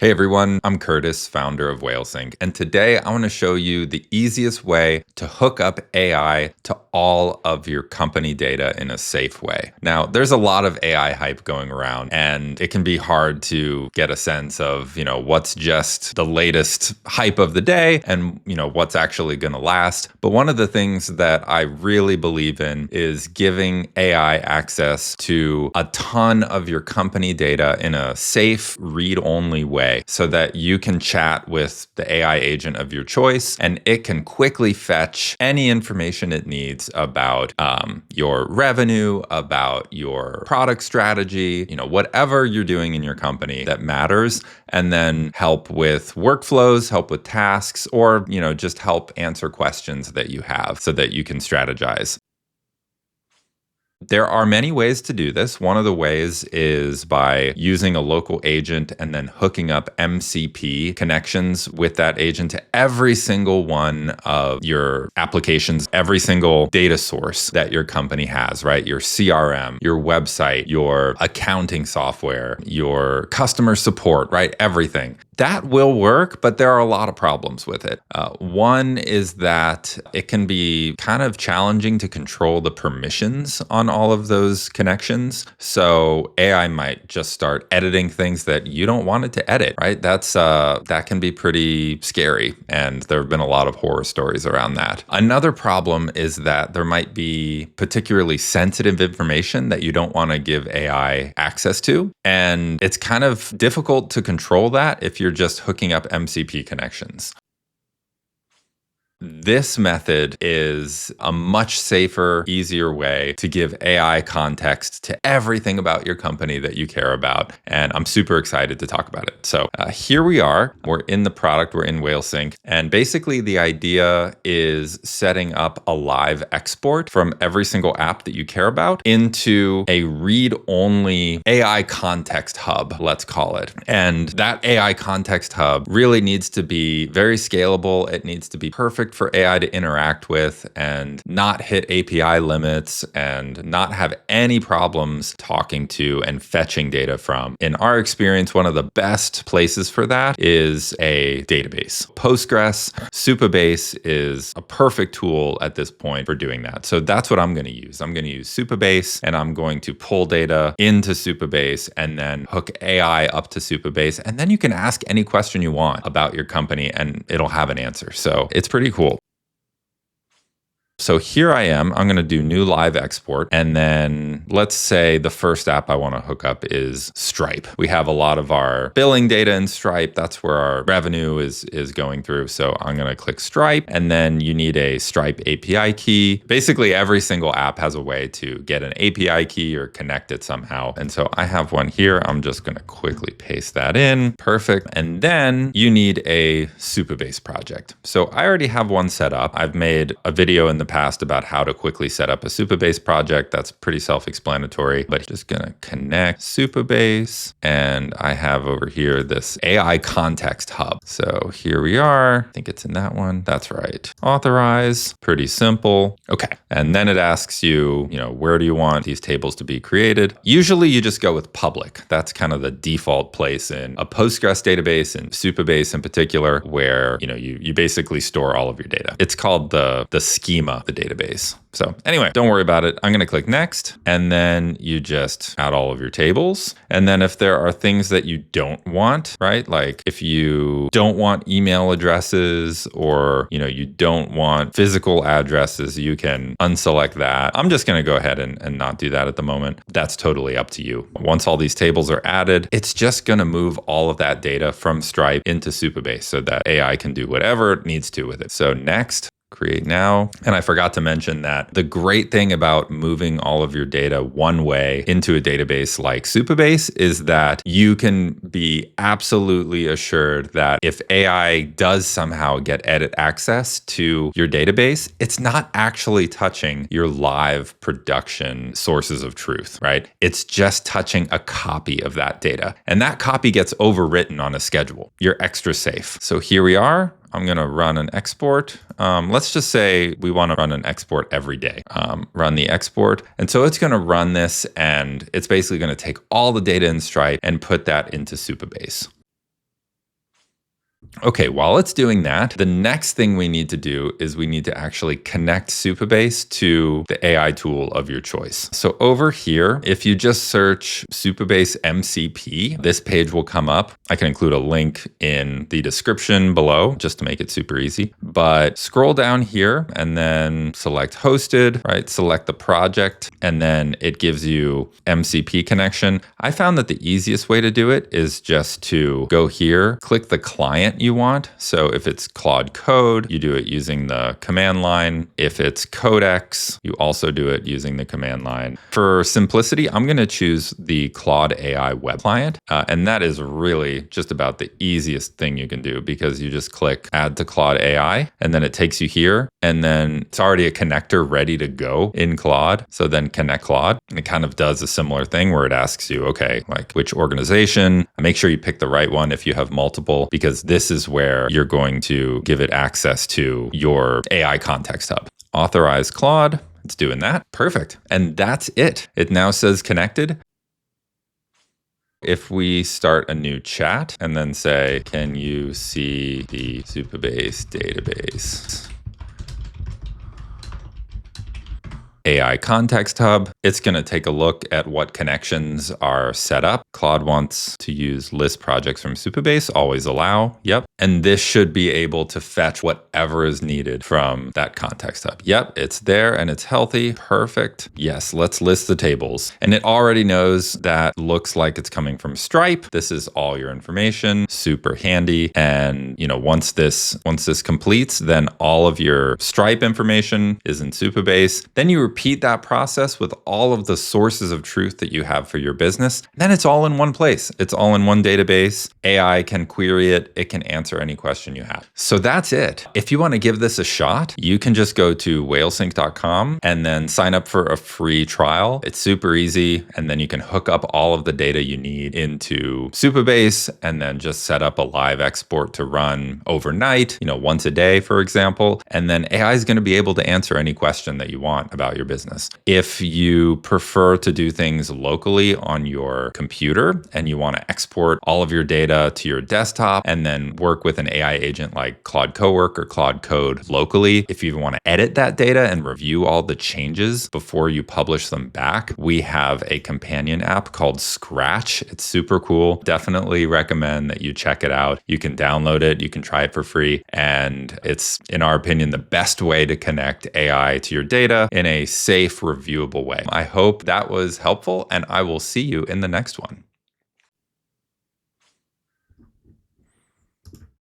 Hey everyone, I'm Curtis, founder of Whalesync, and today I want to show you the easiest way to hook up AI to all of your company data in a safe way. Now, there's a lot of AI hype going around, and it can be hard to get a sense of, what's just the latest hype of the day and, what's actually going to last. But one of the things that I really believe in is giving AI access to a ton of your company data in a safe, read-only way, so that you can chat with the AI agent of your choice and it can quickly fetch any information it needs about your revenue, about your product strategy, whatever you're doing in your company that matters, and then help with workflows, help with tasks, or just help answer questions that you have so that you can strategize. There are many ways to do this. One of the ways is by using a local agent and then hooking up MCP connections with that agent to every single one of your applications, every single data source that your company has, right? Your CRM, your website, your accounting software, your customer support, right? Everything. That will work, but there are a lot of problems with it. One is that it can be kind of challenging to control the permissions on all of those connections. So AI might just start editing things that you don't want it to edit, right? That can be pretty scary, and there have been a lot of horror stories around that. Another problem is that there might be particularly sensitive information that you don't want to give AI access to, and it's kind of difficult to control that if you're just hooking up MCP connections. This method is a much safer, easier way to give AI context to everything about your company that you care about. And I'm super excited to talk about it. So here we are. We're in the product. We're in Whalesync. And basically, the idea is setting up a live export from every single app that you care about into a read-only AI context hub, let's call it. And that AI context hub really needs to be very scalable. It needs to be perfect for AI to interact with and not hit API limits and not have any problems talking to and fetching data from. In our experience, one of the best places for that is a database. Postgres, Supabase is a perfect tool at this point for doing that. So that's what I'm going to use. I'm going to use Supabase, and I'm going to pull data into Supabase and then hook AI up to Supabase. And then you can ask any question you want about your company and it'll have an answer. So it's pretty cool. So here I am. I'm going to do new live export. And then let's say the first app I want to hook up is Stripe. We have a lot of our billing data in Stripe. That's where our revenue is going through. So I'm going to click Stripe, and then you need a Stripe API key. Basically, every single app has a way to get an API key or connect it somehow. And so I have one here. I'm just going to quickly paste that in. Perfect. And then you need a Supabase project. So I already have one set up. I've made a video in the past about how to quickly set up a Supabase project. That's pretty self-explanatory, but just gonna connect Supabase, and I have over here this AI context hub. So here we are. I think it's in that one. That's right. Authorize. Pretty simple. Okay. And then it asks you, where do you want these tables to be created? Usually you just go with public. That's kind of the default place in a Postgres database, and Supabase in particular, where you basically store all of your data. It's called the schema, the database. So anyway, don't worry about it. I'm going to click next, and then you just add all of your tables. And then if there are things that you don't want, right? Like if you don't want email addresses, or, you don't want physical addresses, you can unselect that. I'm just going to go ahead and not do that at the moment. That's totally up to you. Once all these tables are added, it's just going to move all of that data from Stripe into Supabase so that AI can do whatever it needs to with it. So next. Create now. And I forgot to mention that the great thing about moving all of your data one way into a database like Supabase is that you can be absolutely assured that if AI does somehow get edit access to your database, it's not actually touching your live production sources of truth, right? It's just touching a copy of that data. And that copy gets overwritten on a schedule. You're extra safe. So here we are. I'm going to run an export. Let's just say we want to run an export every day. Run the export. And so it's going to run this, and it's basically going to take all the data in Stripe and put that into Supabase. Okay, while it's doing that, the next thing we need to do is we need to actually connect Supabase to the AI tool of your choice. So over here, if you just search Supabase MCP, this page will come up. I can include a link in the description below just to make it super easy. But scroll down here and then select hosted, right? Select the project, and then it gives you MCP connection. I found that the easiest way to do it is just to go here, click the client you want. So if it's Claude Code, you do it using the command line. If it's Codex, you also do it using the command line. For simplicity, I'm going to choose the Claude AI web client. And that is really just about the easiest thing you can do because you just click add to Claude AI and then it takes you here. And then it's already a connector ready to go in Claude. So then connect Claude. And it kind of does a similar thing where it asks you, okay, like which organization? Make sure you pick the right one if you have multiple, because this is where you're going to give it access to your AI context hub. Authorize Claude. It's doing that. Perfect. And that's it. It now says connected. If we start a new chat and then say, can you see the Supabase database? AI Context Hub, it's going to take a look at what connections are set up. Claude wants to use list projects from Supabase, always allow. Yep. And this should be able to fetch whatever is needed from that Context Hub. Yep, it's there and it's healthy. Perfect. Yes, let's list the tables. And it already knows that looks like it's coming from Stripe. This is all your information, super handy. And once this completes, then all of your Stripe information is in Supabase. Then you repeat that process with all of the sources of truth that you have for your business. Then it's all in one place. It's all in one database. AI can query it. It can answer any question you have. So that's it. If you want to give this a shot, you can just go to whalesync.com and then sign up for a free trial. It's super easy. And then you can hook up all of the data you need into Supabase and then just set up a live export to run overnight, once a day, for example. And then AI is going to be able to answer any question that you want about your business. If you prefer to do things locally on your computer and you want to export all of your data to your desktop and then work with an AI agent like Claude Cowork or Claude Code locally, if you want to edit that data and review all the changes before you publish them back, we have a companion app called Scratch. It's super cool. Definitely recommend that you check it out. You can download it. You can try it for free. And it's, in our opinion, the best way to connect AI to your data in a safe, reviewable way. I hope that was helpful, and I will see you in the next one.